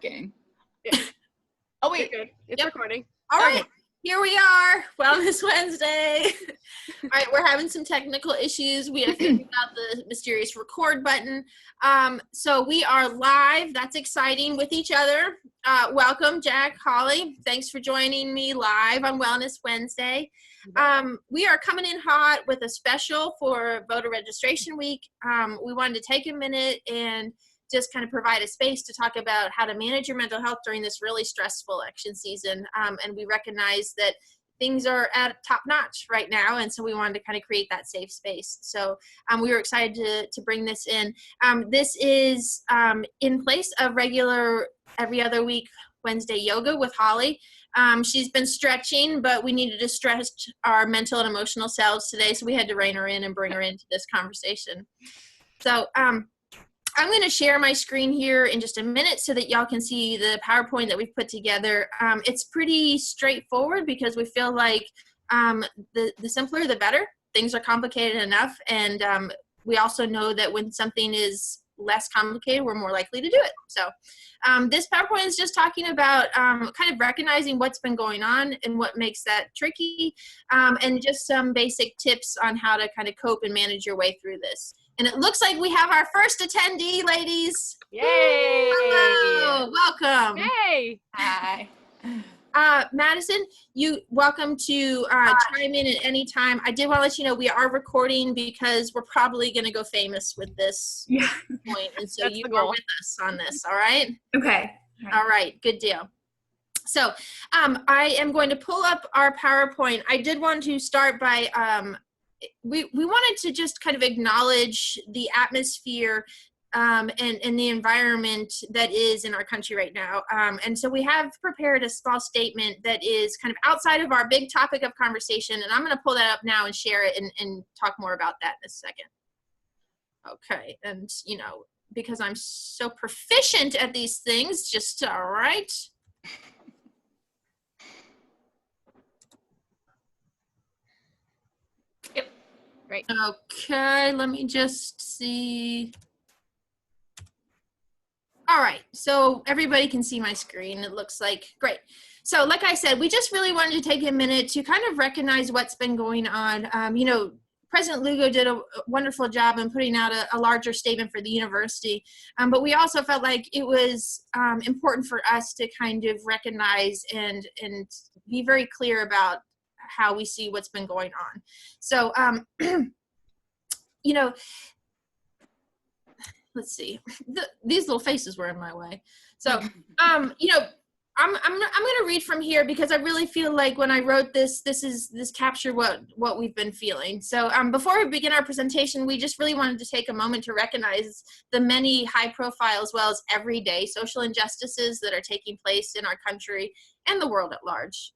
working. Yeah. Oh, wait. You're good. It's recording. All right. Okay. Here we are. Wellness Wednesday. All right. We're having some technical issues. We have figured out the mysterious record button. So we are live. That's exciting with each other. Welcome, Jack, Holly. Thanks for joining me live on Wellness Wednesday. We are coming in hot with a special for voter registration week. We wanted to take a minute and just kind of provide a space to talk about how to manage your mental health during this really stressful election season. And we recognize that things are at top notch right now. And so we wanted to kind of create that safe space. So we were excited to bring this in. This is in place of regular every other week Wednesday yoga with Holly. She's been stretching, but we needed to stretch our mental and emotional selves today. So we had to rein her in and bring her into this conversation. So I'm going to share my screen here in just a minute so that y'all can see the PowerPoint that we've put together. It's pretty straightforward because we feel like the simpler, the better. Things are complicated enough. And we also know that when something is less complicated, we're more likely to do it. So this PowerPoint is just talking about kind of recognizing what's been going on and what makes that tricky, and just some basic tips on how to kind of cope and manage your way through this. And it looks like we have our first attendee, ladies. Yay! Hello, welcome. Yay! Hi. Madison, you welcome to chime in at any time. I did want to let you know we are recording because we're probably going to go famous with this point. And so you are with us on this, all right? Okay. All right, good deal. So I am going to pull up our PowerPoint. I did want to start by we wanted to just kind of acknowledge the atmosphere and the environment that is in our country right now. And so we have prepared a small statement that is kind of outside of our big topic of conversation. And I'm going to pull that up now and share it and talk more about that in a second. Okay. And, you know, because I'm so proficient at these things, just all right. Yep. Great. Okay, let me just see. All right, so everybody can see my screen. It looks like great. So like I said, we just really wanted to take a minute to kind of recognize what's been going on. You know, President Lugo did a wonderful job in putting out a larger statement for the university, but we also felt like it was important for us to kind of recognize and be very clear about how we see what's been going on. So, you know, let's see, these little faces were in my way. So, you know, I'm going to read from here because I really feel like when I wrote this captured what we've been feeling. So before we begin our presentation, we just really wanted to take a moment to recognize the many high profile as well as everyday social injustices that are taking place in our country and the world at large.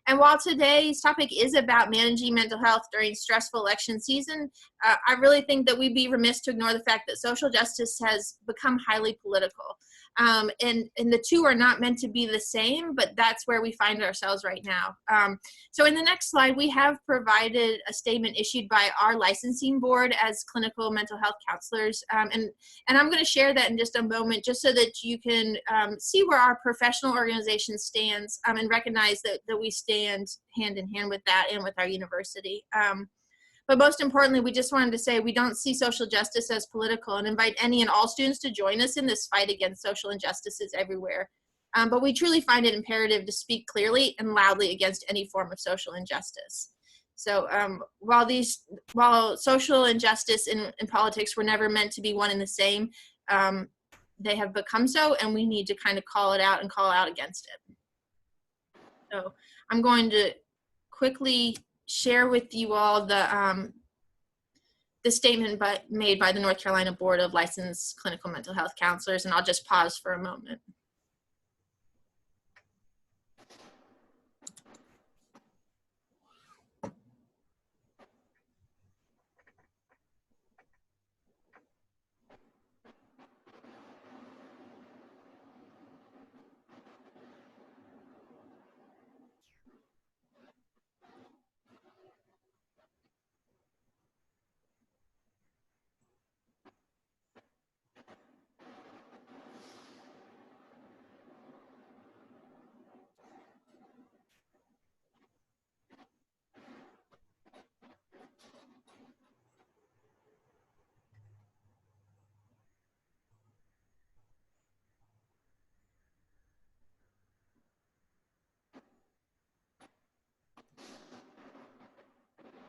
And while today's topic is about managing mental health during stressful election season, I really think that we'd be remiss to ignore the fact that social justice has become highly political. And the two are not meant to be the same, but that's where we find ourselves right now. So in the next slide, we have provided a statement issued by our licensing board as clinical mental health counselors. And I'm going to share that in just a moment, just so that you can see where our professional organization stands and recognize that we stand hand in hand with that and with our university. But most importantly, we just wanted to say we don't see social justice as political and invite any and all students to join us in this fight against social injustices everywhere. But we truly find it imperative to speak clearly and loudly against any form of social injustice. So while social injustice in politics were never meant to be one and the same, they have become so, and we need to kind of call it out and call out against it. So I'm going to quickly share with you all the statement made by the North Carolina Board of Licensed Clinical Mental Health Counselors, and I'll just pause for a moment.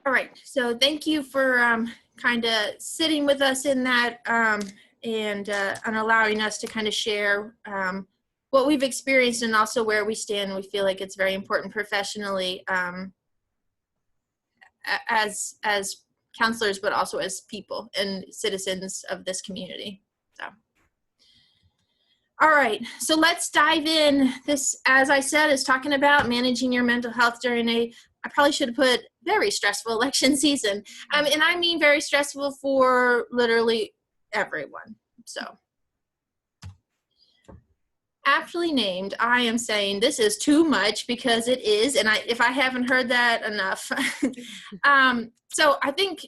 All right. So thank you for kind of sitting with us in that and allowing us to kind of share what we've experienced and also where we stand. We feel like it's very important professionally as counselors, but also as people and citizens of this community. So. All right, so let's dive in. This, as I said, is talking about managing your mental health during I probably should have put very stressful election season. And I mean very stressful for literally everyone. So, aptly named, I am saying this is too much because it is, and if I haven't heard that enough. So I think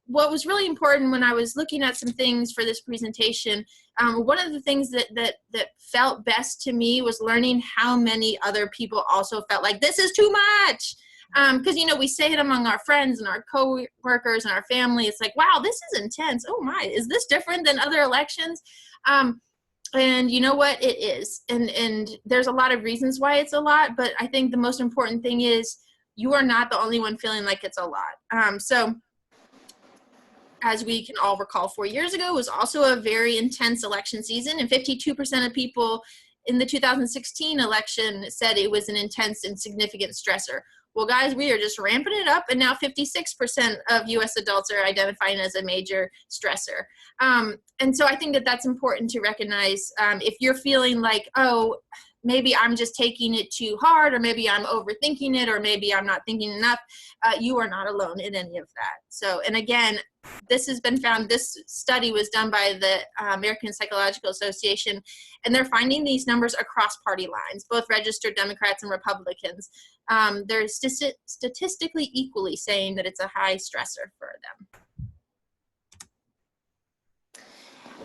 what was really important when I was looking at some things for this presentation, one of the things that felt best to me was learning how many other people also felt like this is too much. Because, we say it among our friends and our co-workers and our family. It's like, wow, this is intense. Oh my, is this different than other elections? And you know what? It is. And there's a lot of reasons why it's a lot, but I think the most important thing is you are not the only one feeling like it's a lot. So as we can all recall, 4 years ago was also a very intense election season, and 52% of people in the 2016 election said it was an intense and significant stressor. Well, guys, we are just ramping it up, and now 56% of U.S. adults are identifying as a major stressor. And so I think that that's important to recognize. If you're feeling like, oh, maybe I'm just taking it too hard, or maybe I'm overthinking it, or maybe I'm not thinking enough, you are not alone in any of that. So, and again, this has been found, this study was done by the American Psychological Association, and they're finding these numbers across party lines, both registered Democrats and Republicans. They're statistically equally saying that it's a high stressor for them.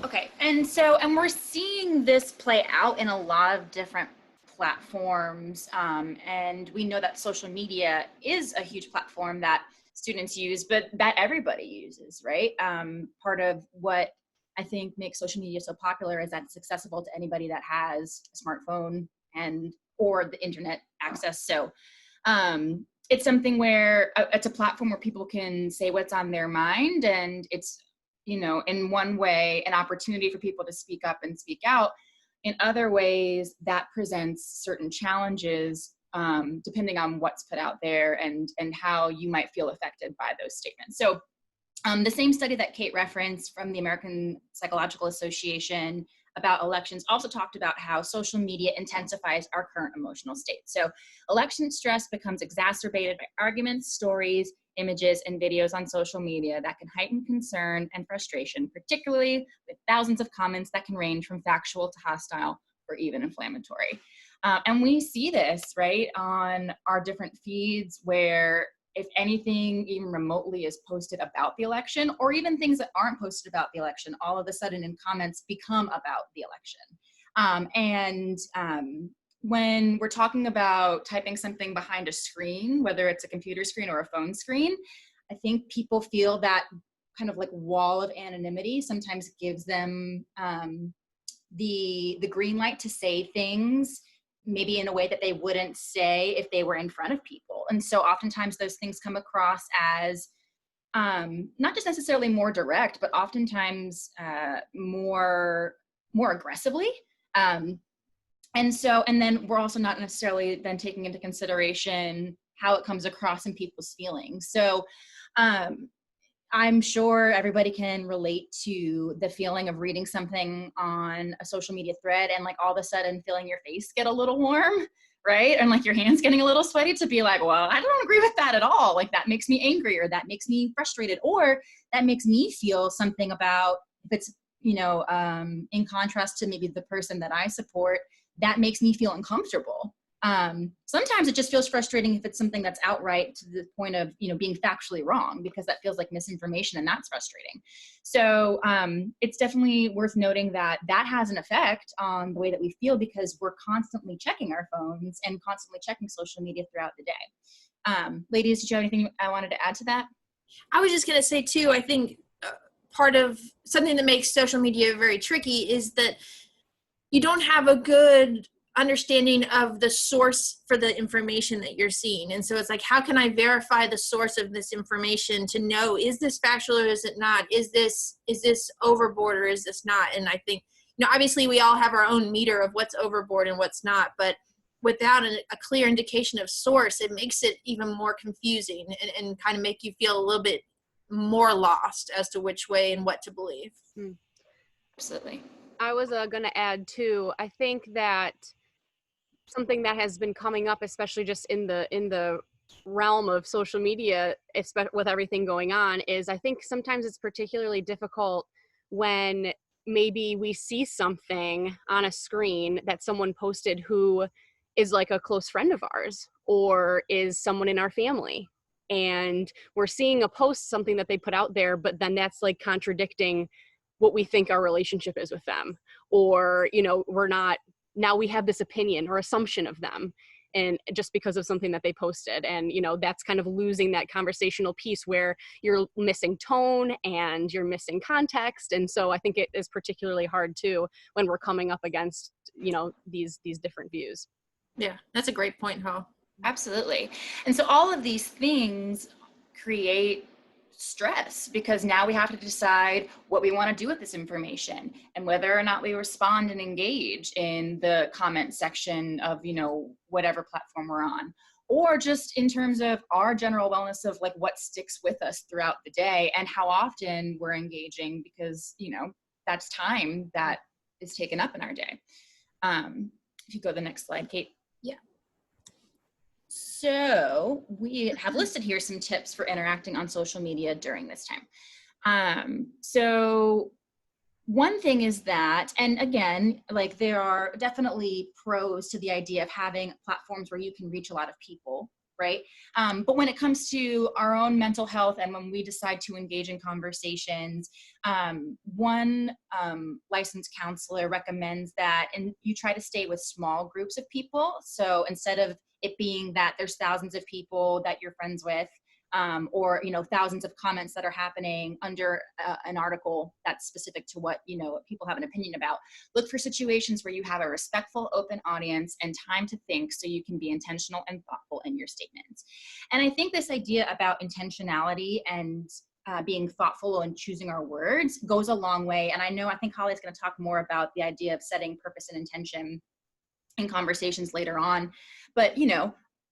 Okay, and we're seeing this play out in a lot of different platforms, and we know that social media is a huge platform that students use, but that everybody uses, right? Part of what I think makes social media so popular is that it's accessible to anybody that has a smartphone or the internet access. So it's something where it's a platform where people can say what's on their mind, and it's, in one way, an opportunity for people to speak up and speak out. In other ways, that presents certain challenges depending on what's put out there and how you might feel affected by those statements. So the same study that Kate referenced from the American Psychological Association about elections also talked about how social media intensifies our current emotional state. So election stress becomes exacerbated by arguments, stories, images, and videos on social media that can heighten concern and frustration, particularly with thousands of comments that can range from factual to hostile or even inflammatory. And we see this, right, on our different feeds where if anything even remotely is posted about the election, or even things that aren't posted about the election, all of a sudden in comments become about the election. When we're talking about typing something behind a screen, whether it's a computer screen or a phone screen, I think people feel that kind of like wall of anonymity sometimes gives them the green light to say things maybe in a way that they wouldn't say if they were in front of people. And so oftentimes those things come across as not just necessarily more direct, but oftentimes more aggressively. And then we're also not necessarily then taking into consideration how it comes across in people's feelings. So I'm sure everybody can relate to the feeling of reading something on a social media thread and like all of a sudden feeling your face get a little warm, right? And like your hands getting a little sweaty to be like, well, I don't agree with that at all. Like that makes me angry, or that makes me frustrated, or that makes me feel something about, if it's, in contrast to maybe the person that I support, that makes me feel uncomfortable. Sometimes it just feels frustrating if it's something that's outright to the point of, being factually wrong, because that feels like misinformation, and that's frustrating. So it's definitely worth noting that has an effect on the way that we feel, because we're constantly checking our phones and constantly checking social media throughout the day. Ladies, did you have anything I wanted to add to that? I was just going to say too, I think part of something that makes social media very tricky is that you don't have a good understanding of the source for the information that you're seeing. And so it's like, how can I verify the source of this information to know, is this factual or is it not? Is this overboard or is this not? And I think, obviously we all have our own meter of what's overboard and what's not, but without a clear indication of source, it makes it even more confusing and kind of make you feel a little bit more lost as to which way and what to believe. Absolutely. I was going to add too, I think that something that has been coming up, especially just in the realm of social media, especially with everything going on, is I think sometimes it's particularly difficult when maybe we see something on a screen that someone posted who is like a close friend of ours or is someone in our family. And we're seeing a post, something that they put out there, but then that's like contradicting what we think our relationship is with them. Or, now we have this opinion or assumption of them, and just because of something that they posted. And, that's kind of losing that conversational piece where you're missing tone and you're missing context. And so I think it is particularly hard too when we're coming up against, these different views. Yeah, that's a great point, Ho. Absolutely. And so all of these things create stress because now we have to decide what we want to do with this information and whether or not we respond and engage in the comment section of, whatever platform we're on, or just in terms of our general wellness of like what sticks with us throughout the day and how often we're engaging because, that's time that is taken up in our day. If you go to the next slide, Kate. Yeah. So we have listed here some tips for interacting on social media during this time. So one thing is that, and again, like there are definitely pros to the idea of having platforms where you can reach a lot of people, right? But when it comes to our own mental health and when we decide to engage in conversations, one licensed counselor recommends that and you try to stay with small groups of people. So instead of it being that there's thousands of people that you're friends with, or thousands of comments that are happening under an article that's specific to what people have an opinion about. Look for situations where you have a respectful, open audience and time to think so you can be intentional and thoughtful in your statements. And I think this idea about intentionality and being thoughtful and choosing our words goes a long way. And I think Holly's going to talk more about the idea of setting purpose and intention in conversations later on. But,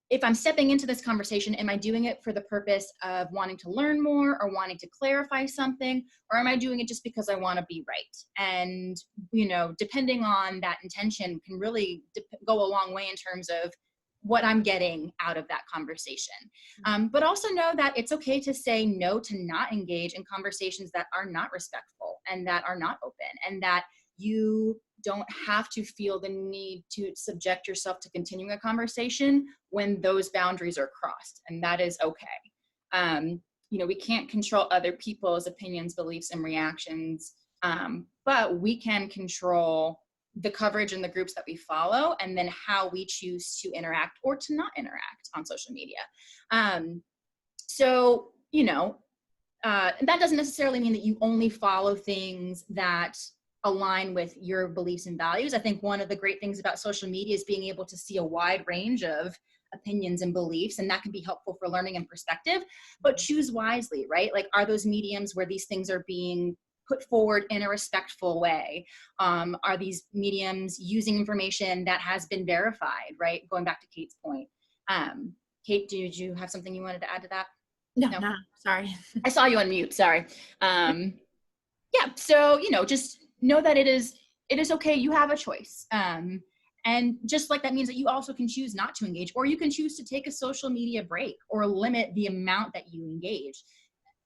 if I'm stepping into this conversation, am I doing it for the purpose of wanting to learn more or wanting to clarify something? Or am I doing it just because I want to be right? And, depending on that intention can really go a long way in terms of what I'm getting out of that conversation. But also know that it's okay to say no to not engage in conversations that are not respectful and that are not open, and that you don't have to feel the need to subject yourself to continuing a conversation when those boundaries are crossed, and that is okay. We can't control other people's opinions, beliefs, and reactions, but we can control the coverage and the groups that we follow, and then how we choose to interact or to not interact on social media. That doesn't necessarily mean that you only follow things that align with your beliefs and values. I think one of the great things about social media is being able to see a wide range of opinions and beliefs, and that can be helpful for learning and perspective, but choose wisely, right? Like, are those mediums where these things are being put forward in a respectful way? Are these mediums using information that has been verified, right? Going back to Kate's point. Kate, did you have something you wanted to add to that? No, sorry. I saw you on mute, sorry. So, just know that it is okay. You have a choice. And just like that means that you also can choose not to engage, or you can choose to take a social media break or limit the amount that you engage.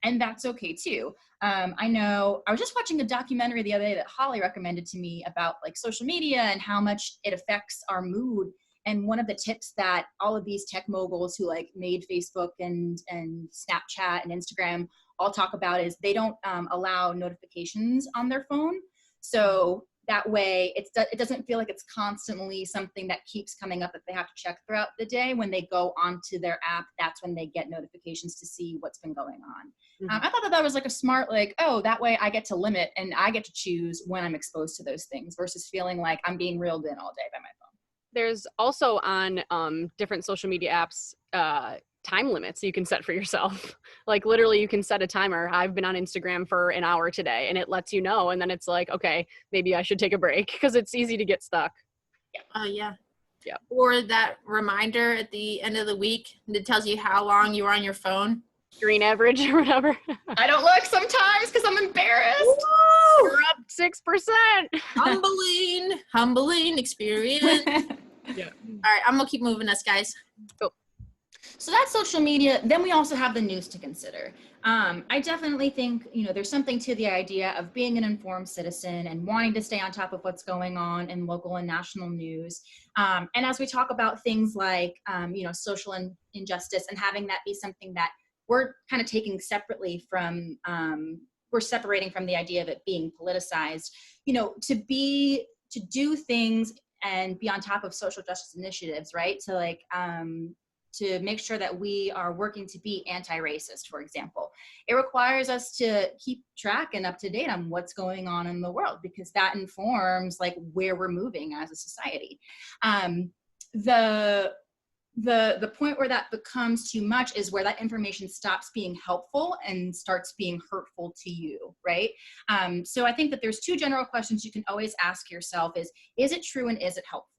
And that's okay too. I know I was just watching a documentary the other day that Holly recommended to me about like social media and how much it affects our mood. And one of the tips that all of these tech moguls who like made Facebook and Snapchat and Instagram all talk about is they don't allow notifications on their phone. So that way it doesn't feel like it's constantly something that keeps coming up that they have to check throughout the day. When they go onto their app, that's when they get notifications to see what's been going on. I thought that was like a smart, that way I get to limit and I get to choose when I'm exposed to those things versus feeling like I'm being reeled in all day by my phone. There's also on different social media apps time limits you can set for yourself. Like literally you can set a timer. I've been on Instagram for an hour today, and it lets you know, and then it's like, okay, maybe I should take a break, because it's easy to get stuck. Oh yeah. Yeah. Or that reminder at the end of the week that tells you how long you were on your phone. Green average or whatever. I don't look sometimes because I'm embarrassed. Woo! We're up 6%. Humbling experience. Yeah. All right, I'm gonna keep moving us, guys. So that's social media. Then we also have the news to consider. I definitely think, there's something to the idea of being an informed citizen and wanting to stay on top of what's going on in local and national news. And as we talk about things like, social injustice, and having that be something that we're kind of taking separately from, we're separating from the idea of it being politicized, to do things and be on top of social justice initiatives, right? To make sure that we are working to be anti-racist, for example. It requires us to keep track and up to date on what's going on in the world, because that informs like where we're moving as a society. The point where that becomes too much is where that information stops being helpful and starts being hurtful to you, right? So I think that there's two general questions you can always ask yourself is it true and is it helpful?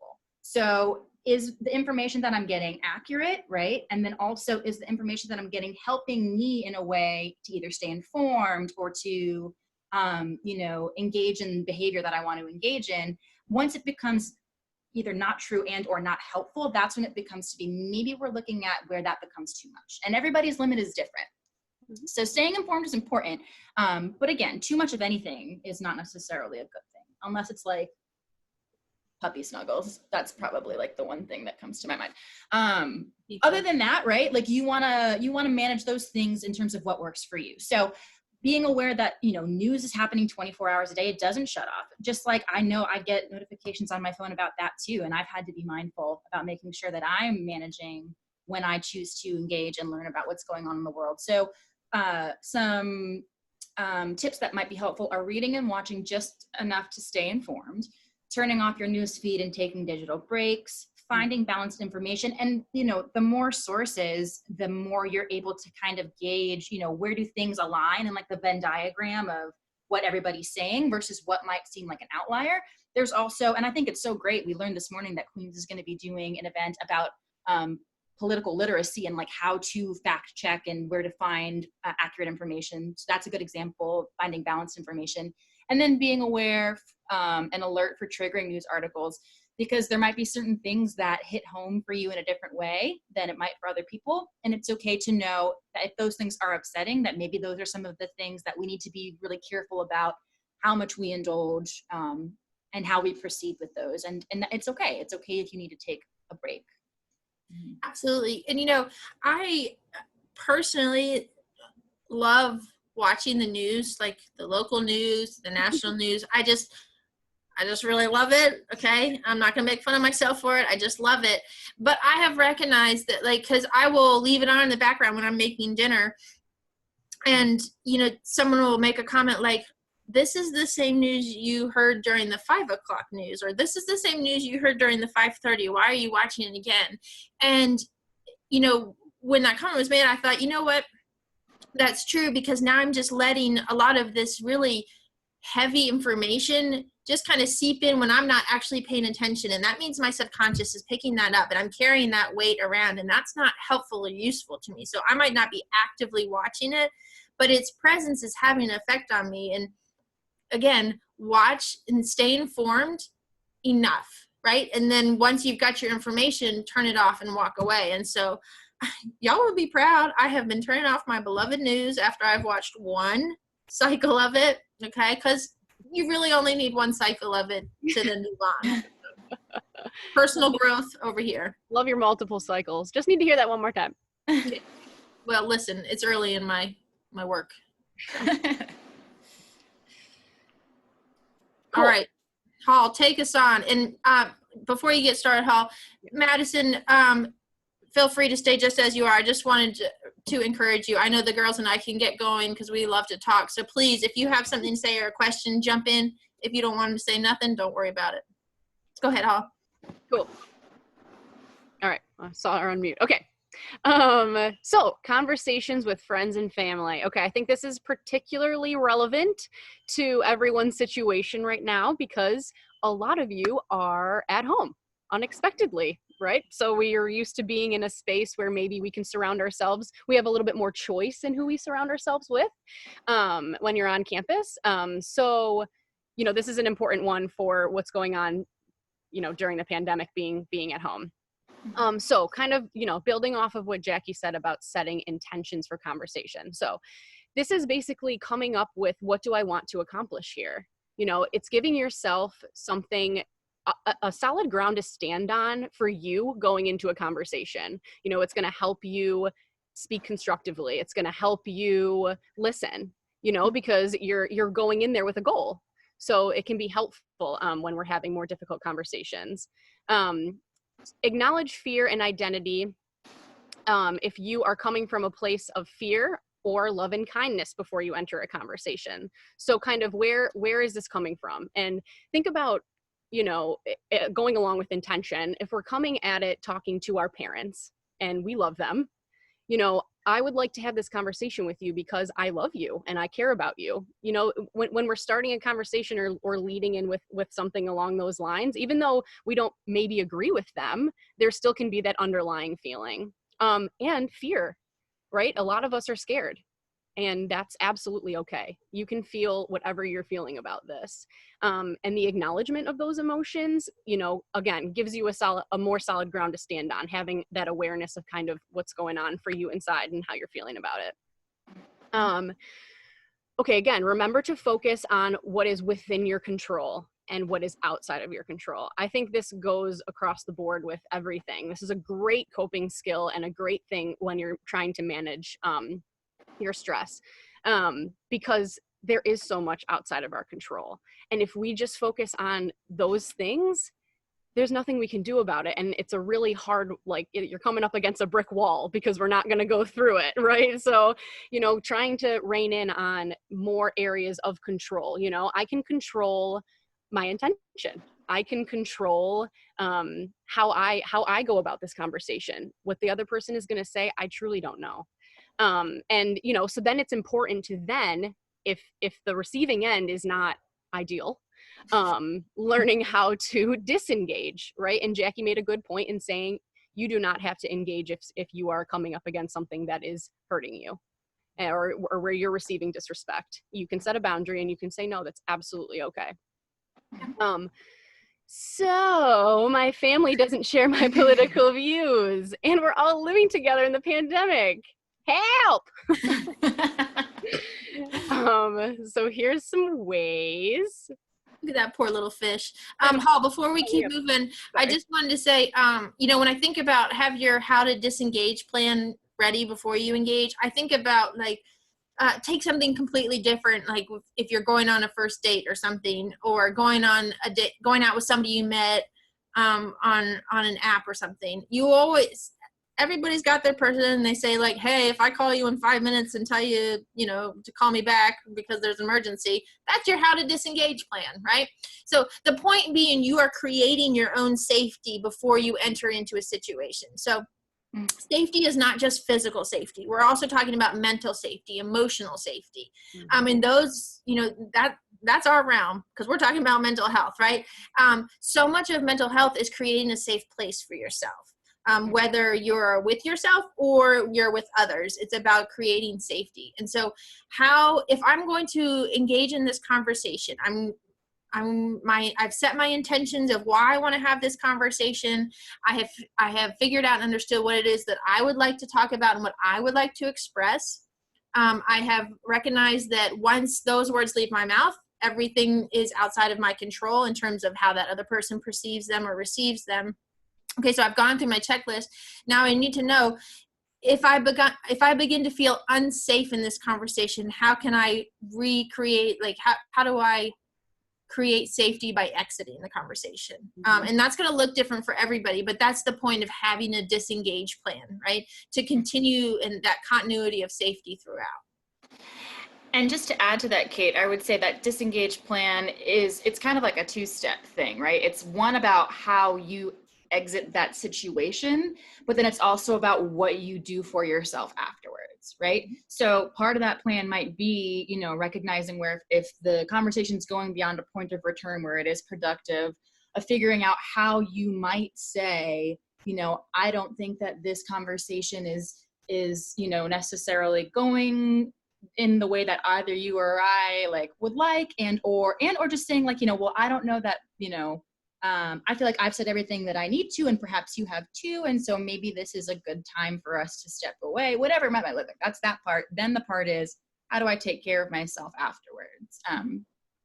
So is the information that I'm getting accurate, right? And then also, is the information that I'm getting helping me in a way to either stay informed or to, engage in behavior that I want to engage in? Once it becomes either not true and or not helpful, that's when it becomes to be, maybe we're looking at where that becomes too much. And everybody's limit is different. So staying informed is important. But again, too much of anything is not necessarily a good thing, unless it's like puppy snuggles. That's probably like the one thing that comes to my mind. Other than that, right? Like you wanna manage those things in terms of what works for you. So being aware that, news is happening 24 hours a day, it doesn't shut off. Just like I know I get notifications on my phone about that too. And I've had to be mindful about making sure that I'm managing when I choose to engage and learn about what's going on in the world. So some tips that might be helpful are reading and watching just enough to stay informed, turning off your news feed and taking digital breaks, finding balanced information. And, the more sources, the more you're able to kind of gauge, where do things align, and like the Venn diagram of what everybody's saying versus what might seem like an outlier. There's also, and I think it's so great, we learned this morning that Queens is going to be doing an event about political literacy and like how to fact check and where to find accurate information. So that's a good example, finding balanced information. And then being aware and alert for triggering news articles, because there might be certain things that hit home for you in a different way than it might for other people. And it's okay to know that if those things are upsetting, that maybe those are some of the things that we need to be really careful about how much we indulge and how we proceed with those. And it's okay. It's okay if you need to take a break. Absolutely. And I personally love watching the news, like the local news, the national news. I just really love it. Okay. I'm not going to make fun of myself for it. I just love it. But I have recognized that, like, cause I will leave it on in the background when I'm making dinner, and, someone will make a comment like, this is the same news you heard during the 5 o'clock news, or this is the same news you heard during the 5:30. Why are you watching it again? And, when that comment was made, I thought, you know what? That's true, because now I'm just letting a lot of this really heavy information just kind of seep in when I'm not actually paying attention. And that means my subconscious is picking that up, and I'm carrying that weight around, and that's not helpful or useful to me. So I might not be actively watching it, but its presence is having an effect on me. And again, watch and stay informed enough, right? And then once you've got your information, turn it off and walk away. And so y'all would be proud. I have been turning off my beloved news after I've watched one cycle of it, okay? Because you really only need one cycle of it to then move on. Personal growth over here. Love your multiple cycles. Just need to hear that one more time. Well, listen, it's early in my work. So. All right, Hall, take us on. And before you get started, Hall, Madison, feel free to stay just as you are. I just wanted to encourage you. I know the girls and I can get going because we love to talk. So please, if you have something to say or a question, jump in. If you don't want to say nothing, don't worry about it. Let's go ahead, Hall. Cool. All right, I saw her on mute. Okay. So conversations with friends and family. Okay, I think this is particularly relevant to everyone's situation right now because a lot of you are at home unexpectedly, right? So we are used to being in a space where maybe we can surround ourselves. We have a little bit more choice in who we surround ourselves with when you're on campus. So, you know, this is an important one for what's going on, you know, during the pandemic, being at home. So kind of, you know, building off of what Jackie said about setting intentions for conversation. So this is basically coming up with, what do I want to accomplish here? You know, it's giving yourself something, a solid ground to stand on for you going into a conversation. You know, it's going to help you speak constructively. It's going to help you listen, you know, because you're going in there with a goal. So it can be helpful when we're having more difficult conversations. Acknowledge fear and identity. If you are coming from a place of fear or love and kindness before you enter a conversation. So kind of where is this coming from? And think about, you know, going along with intention. If we're coming at it talking to our parents and we love them, you know, I would like to have this conversation with you because I love you and I care about you. You know, when we're starting a conversation or leading in with something along those lines, even though we don't maybe agree with them, there still can be that underlying feeling. And fear, right? A lot of us are scared. And that's absolutely okay. You can feel whatever you're feeling about this. And the acknowledgement of those emotions, you know, again, gives you a more solid ground to stand on, having that awareness of kind of what's going on for you inside and how you're feeling about it. Okay, again, remember to focus on what is within your control and what is outside of your control. I think this goes across the board with everything. This is a great coping skill and a great thing when you're trying to manage your stress, because there is so much outside of our control. And if we just focus on those things, there's nothing we can do about it. And it's a really hard, like, you're coming up against a brick wall because we're not going to go through it, right? So, you know, trying to rein in on more areas of control. You know, I can control my intention. I can control how I go about this conversation. What the other person is going to say, I truly don't know. And, you know, so then it's important to then, if the receiving end is not ideal, learning how to disengage, right? And Jackie made a good point in saying, you do not have to engage if you are coming up against something that is hurting you or where you're receiving disrespect. You can set a boundary and you can say, no, that's absolutely okay. So my family doesn't share my political views and we're all living together in the pandemic. Help! So here's some ways. Look at that poor little fish. Hall, before we keep moving, I just wanted to say, you know, when I think about have your how to disengage plan ready before you engage, I think about like, take something completely different, like if you're going on a first date or something, or going on a date, going out with somebody you met on an app or something. Everybody's got their person and they say like, hey, if I call you in 5 minutes and tell you, you know, to call me back because there's an emergency, that's your how to disengage plan, right? So the point being, you are creating your own safety before you enter into a situation. So safety is not just physical safety. We're also talking about mental safety, emotional safety. And those, you know, that's our realm because we're talking about mental health, right? So much of mental health is creating a safe place for yourself. Whether you're with yourself or you're with others, it's about creating safety. And so if I'm going to engage in this conversation, I've set my intentions of why I want to have this conversation. I have figured out and understood what it is that I would like to talk about and what I would like to express. I have recognized that once those words leave my mouth, everything is outside of my control in terms of how that other person perceives them or receives them. Okay, so I've gone through my checklist. Now I need to know if I begin to feel unsafe in this conversation, how can I recreate, like how do I create safety by exiting the conversation? And that's going to look different for everybody, but that's the point of having a disengage plan, right? To continue in that continuity of safety throughout. And just to add to that, Kate, I would say that disengage plan it's kind of like a two-step thing, right? It's one about how you exit that situation, but then it's also about what you do for yourself afterwards, right? So part of that plan might be, you know, recognizing where if the conversation's going beyond a point of return where it is productive, of figuring out how you might say, you know, I don't think that this conversation is, you know, necessarily going in the way that either you or I like would like, or just saying like, you know, well, I don't know that, you know, I feel like I've said everything that I need to, and perhaps you have too. And so maybe this is a good time for us to step away, whatever might look like. That's that part. Then the part is, how do I take care of myself afterwards?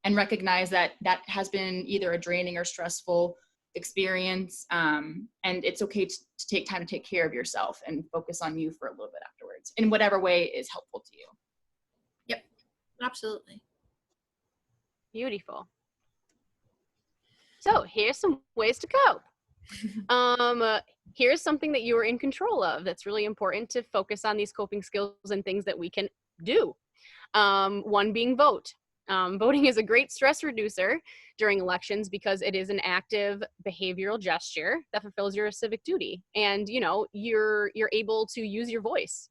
And recognize that that has been either a draining or stressful experience. And it's okay to take time to take care of yourself and focus on you for a little bit afterwards in whatever way is helpful to you. Yep, absolutely. Beautiful. So here's some ways to cope. Here's something that you are in control of that's really important to focus on these coping skills and things that we can do. One being vote. Voting is a great stress reducer during elections because it is an active behavioral gesture that fulfills your civic duty. And, you know, you're able to use your voice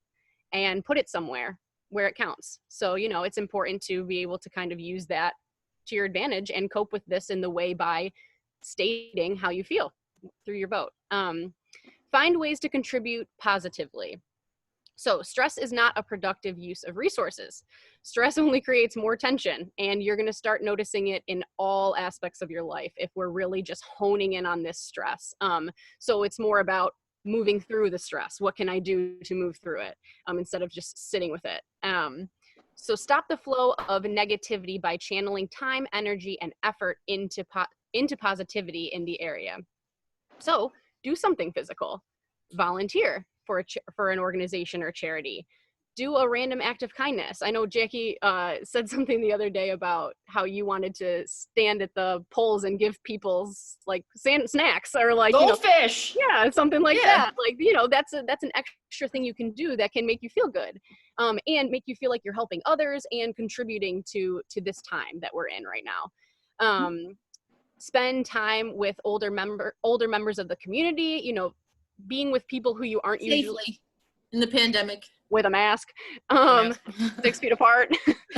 and put it somewhere where it counts. So, you know, it's important to be able to kind of use that to your advantage and cope with this in the way by stating how you feel through your vote. Find ways to contribute positively. So stress is not a productive use of resources. Stress only creates more tension, and you're going to start noticing it in all aspects of your life if we're really just honing in on this stress. So it's more about moving through the stress. What can I do to move through it instead of just sitting with it? So stop the flow of negativity by channeling time, energy, and effort into positivity in the area. So do something physical. Volunteer for an organization or charity. Do a random act of kindness. I know Jackie said something the other day about how you wanted to stand at the polls and give people like snacks or like goldfish. You know, yeah, something like that. Like, you know, that's an extra thing you can do that can make you feel good, and make you feel like you're helping others and contributing to this time that we're in right now. Spend time with older members of the community. You know, being with people who you aren't safely usually in the pandemic with a mask, 6 feet apart.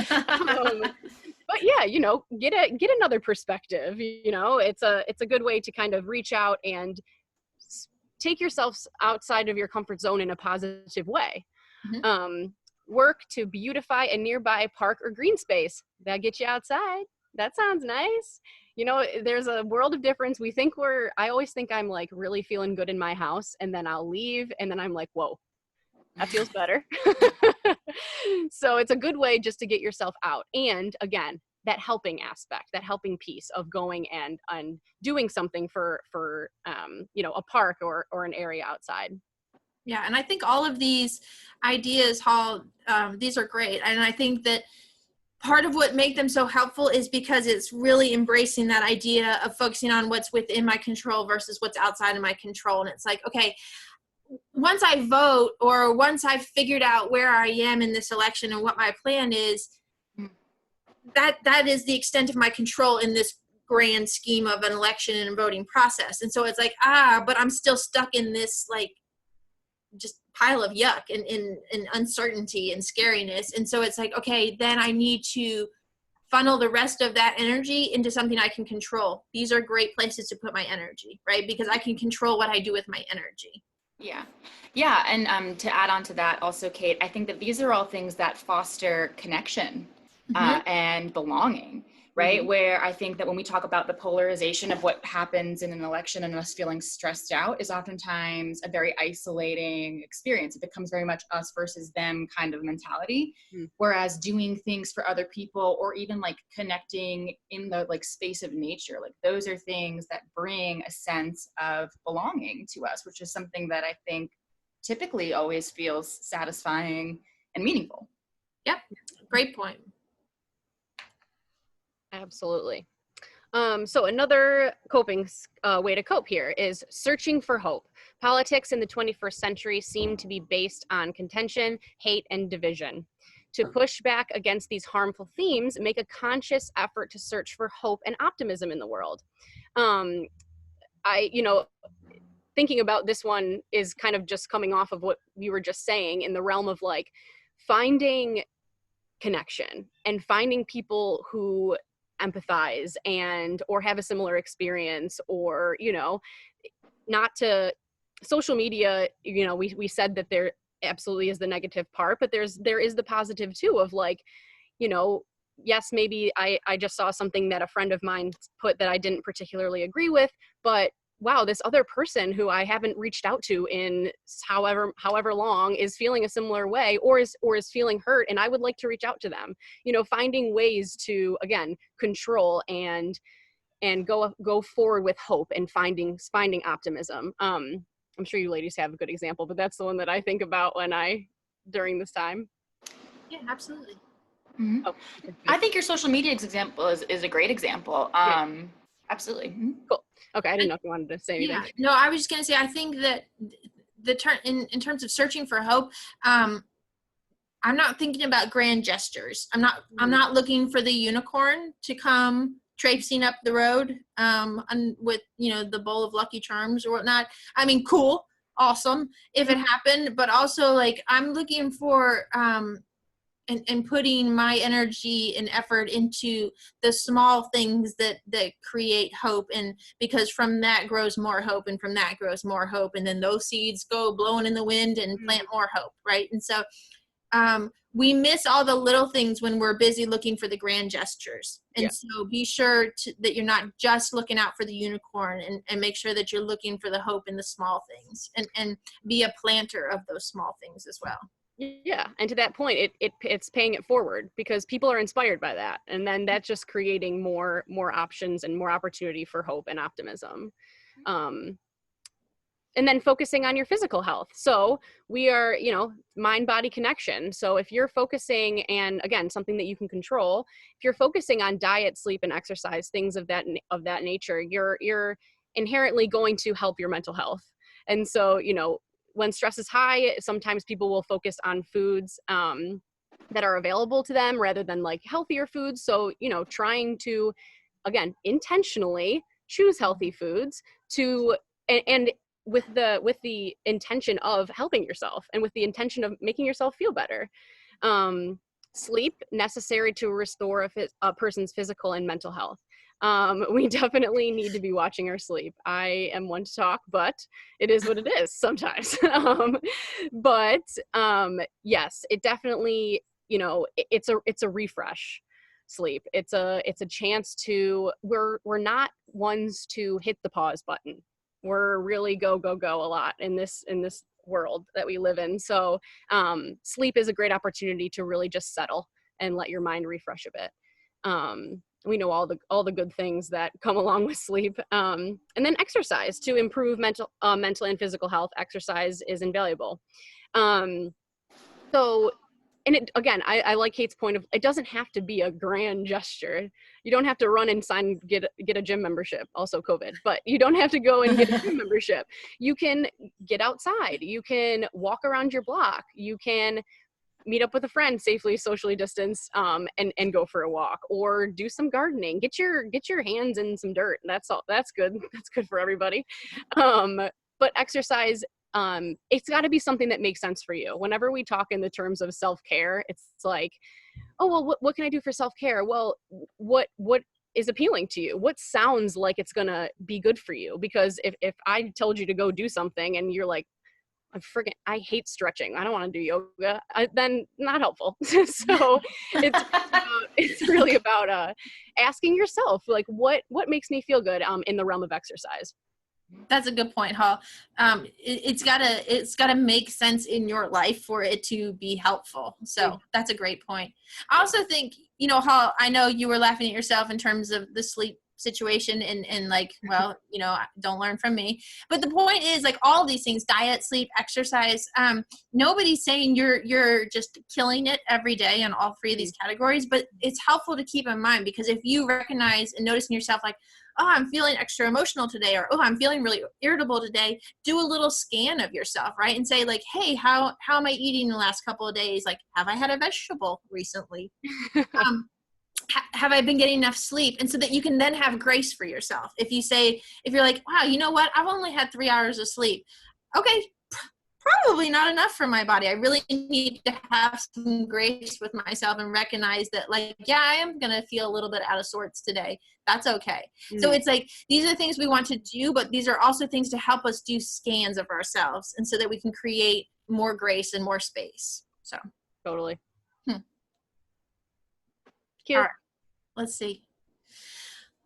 But yeah, you know, get another perspective. You know, it's a good way to kind of reach out and take yourself outside of your comfort zone in a positive way. Work to beautify a nearby park or green space. That gets you outside. That sounds nice. You know, there's a world of difference. I always think I'm like really feeling good in my house, and then I'll leave and then I'm like, whoa, that feels better. So it's a good way just to get yourself out. And again, that helping aspect, that helping piece of going and doing something for you know, a park or an area outside. Yeah, and I think all of these ideas, Hall, these are great. And I think that part of what make them so helpful is because it's really embracing that idea of focusing on what's within my control versus what's outside of my control. And it's like, okay, once I vote or once I've figured out where I am in this election and what my plan is, that is the extent of my control in this grand scheme of an election and a voting process. And so it's like, but I'm still stuck in this like just pile of yuck and uncertainty and scariness. And so it's like, okay, then I need to funnel the rest of that energy into something I can control. These are great places to put my energy, right? Because I can control what I do with my energy. Yeah. And to add on to that also, Kate, I think that these are all things that foster connection and belonging, right? Where I think that when we talk about the polarization of what happens in an election and us feeling stressed out is oftentimes a very isolating experience. It becomes very much us versus them kind of mentality. Whereas doing things for other people or even like connecting in the like space of nature, like those are things that bring a sense of belonging to us, which is something that I think typically always feels satisfying and meaningful. Yep, great point. Absolutely. So another coping way to cope here is searching for hope. Politics in the 21st century seem to be based on contention, hate, and division. To push back against these harmful themes, make a conscious effort to search for hope and optimism in the world. thinking about this one is kind of just coming off of what you were just saying in the realm of like finding connection and finding people who empathize and or have a similar experience, or not to social media, we said that there absolutely is the negative part, but there is the positive too of like, yes, maybe I just saw something that a friend of mine put that I didn't particularly agree with, but wow, this other person who I haven't reached out to in however long is feeling a similar way, or is feeling hurt, and I would like to reach out to them. Finding ways to, again, control and go forward with hope and finding optimism. I'm sure you ladies have a good example, but that's the one that I think about during this time. Yeah, absolutely. Mm-hmm. Oh, I think your social media example is a great example. Absolutely. Mm-hmm. Cool. Okay, I didn't know if you wanted to say anything. Yeah, no, I was just gonna say, I think that in terms of searching for hope, I'm not thinking about grand gestures. I'm not looking for the unicorn to come traipsing up the road with the bowl of Lucky Charms or whatnot. I mean, cool, awesome if it happened, but also like I'm looking for and putting my energy and effort into the small things that create hope, and because from that grows more hope, and from that grows more hope, and then those seeds go blowing in the wind and plant more hope, right? And so we miss all the little things when we're busy looking for the grand gestures. And so be sure that you're not just looking out for the unicorn, and make sure that you're looking for the hope in the small things, and be a planter of those small things as well. Yeah, and to that point, it's paying it forward, because people are inspired by that, and then that's just creating more options and more opportunity for hope and optimism. And then focusing on your physical health. So we are, mind-body connection. So if you're focusing, and again, something that you can control, if you're focusing on diet, sleep, and exercise, things of that nature, you're inherently going to help your mental health. And so, when stress is high, sometimes people will focus on foods that are available to them rather than like healthier foods. So, trying to, again, intentionally choose healthy foods and with the intention of helping yourself, and with the intention of making yourself feel better. Sleep, necessary to restore a person's physical and mental health. We definitely need to be watching our sleep. I am one to talk, but it is what it is sometimes. But yes, it definitely, it's a refresh. Sleep. It's a chance to, we're not ones to hit the pause button. We're really go a lot in this world that we live in. So sleep is a great opportunity to really just settle and let your mind refresh a bit. We know all the good things that come along with sleep. And then exercise to improve mental and physical health. Exercise is invaluable. So, and it, again, I like Kate's point of, it doesn't have to be a grand gesture. You don't have to run and get a gym membership, also COVID, but you don't have to go and get a gym membership. You can get outside. You can walk around your block. You can meet up with a friend, safely socially distance, and go for a walk, or do some gardening. Get your hands in some dirt. That's all. That's good. That's good for everybody. But exercise, it's got to be something that makes sense for you. Whenever we talk in the terms of self-care, it's like, oh, well, what can I do for self-care? Well, what is appealing to you? What sounds like it's gonna be good for you? Because if I told you to go do something and you're like, I hate stretching, I don't want to do yoga, then not helpful. So it's really about asking yourself, like, what makes me feel good in the realm of exercise. That's a good point, Hall. It's gotta make sense in your life for it to be helpful. So that's a great point. I also think, Hall, I know you were laughing at yourself in terms of the sleep situation and like, well, don't learn from me. But the point is, like, all these things, diet, sleep, exercise, nobody's saying you're just killing it every day in all three of these categories, but it's helpful to keep in mind, because if you recognize and notice in yourself, like, oh, I'm feeling extra emotional today, or oh, I'm feeling really irritable today, do a little scan of yourself, right? And say, like, hey, how am I eating the last couple of days? Like, have I had a vegetable recently? have I been getting enough sleep? And so that you can then have grace for yourself. If you're like, wow, you know what? I've only had 3 hours of sleep. Okay, probably not enough for my body. I really need to have some grace with myself and recognize that, like, yeah, I am going to feel a little bit out of sorts today. That's okay. So it's like, these are things we want to do, but these are also things to help us do scans of ourselves, and so that we can create more grace and more space. So Totally. All right. Let's see.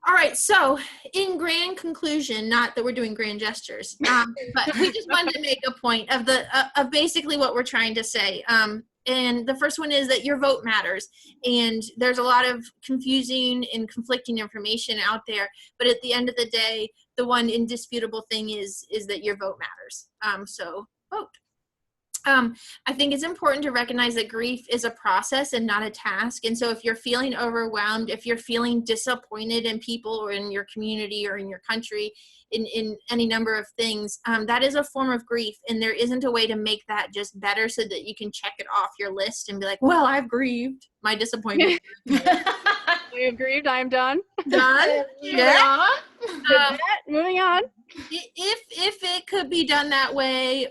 All right. So in grand conclusion, not that we're doing grand gestures, but we just wanted to make a point of of basically what we're trying to say. And the first one is that your vote matters. And there's a lot of confusing and conflicting information out there. But at the end of the day, the one indisputable thing is that your vote matters. So vote. I think it's important to recognize that grief is a process and not a task. And so if you're feeling overwhelmed, if you're feeling disappointed in people or in your community or in your country, in any number of things, that is a form of grief. And there isn't a way to make that just better so that you can check it off your list and be like, well, I've grieved my disappointment. We have grieved. I am done. Done. Yeah. Moving on. If it could be done that way,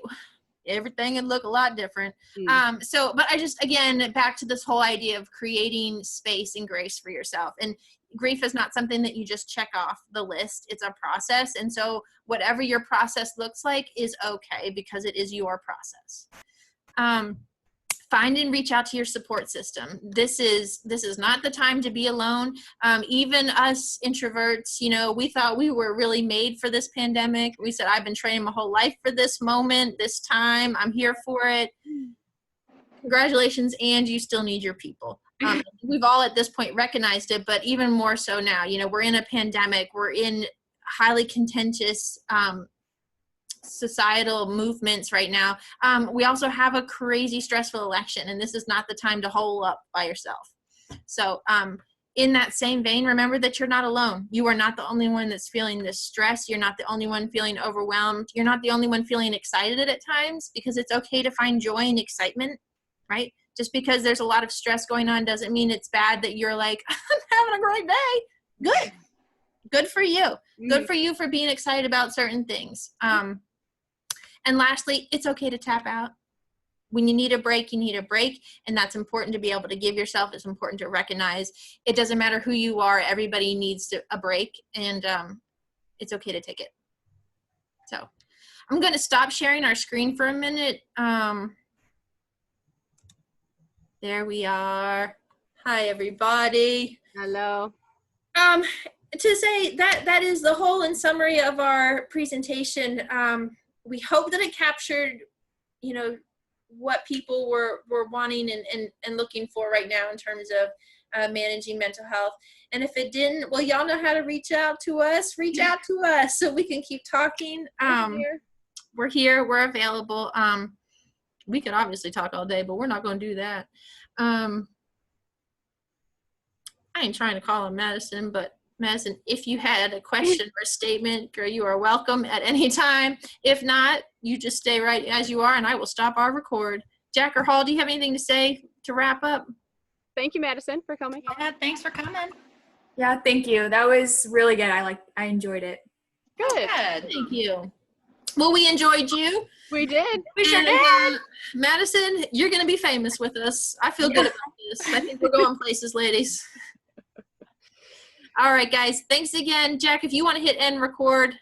everything would look a lot different. But I just, again, back to this whole idea of creating space and grace for yourself. And grief is not something that you just check off the list. It's a process. And so whatever your process looks like is okay, because it is your process. Find and reach out to your support system. This is not the time to be alone. Even us introverts, we thought we were really made for this pandemic. We said, I've been training my whole life for this moment, this time. I'm here for it. Congratulations, and you still need your people. We've all at this point recognized it, but even more so now. We're in a pandemic. We're in highly contentious societal movements right now. We also have a crazy stressful election, and this is not the time to hole up by yourself. So in that same vein, remember that you're not alone. You are not the only one that's feeling this stress. You're not the only one feeling overwhelmed. You're not the only one feeling excited at times, because it's okay to find joy and excitement, right? Just because there's a lot of stress going on doesn't mean it's bad that you're like, I'm having a great day. Good for you. Good for you for being excited about certain things. And lastly, it's okay to tap out. When you need a break, you need a break. And that's important to be able to give yourself. It's important to recognize it doesn't matter who you are. Everybody needs a break, and it's okay to take it. So I'm going to stop sharing our screen for a minute. There we are. Hi, everybody. Hello. To say that is the whole in summary of our presentation. We hope that it captured, what people were wanting and looking for right now in terms of managing mental health. And if it didn't, well, y'all know how to reach out to us. Reach out to us so we can keep talking. We're here. We're available. We could obviously talk all day, but we're not going to do that. I ain't trying to call him Madison, but Madison, if you had a question or a statement, girl, you are welcome at any time. If not, you just stay right as you are, and I will stop our record. Jack or Hall, do you have anything to say to wrap up? Thank you, Madison, for coming. Yeah, thanks for coming. Yeah, thank you. That was really good. I enjoyed it. Good. Thank you. Well, we enjoyed you. We did. We sure did. Madison, you're going to be famous with us. I feel good about this. I think we're going places, ladies. All right, guys. Thanks again. Jack, if you want to hit end record,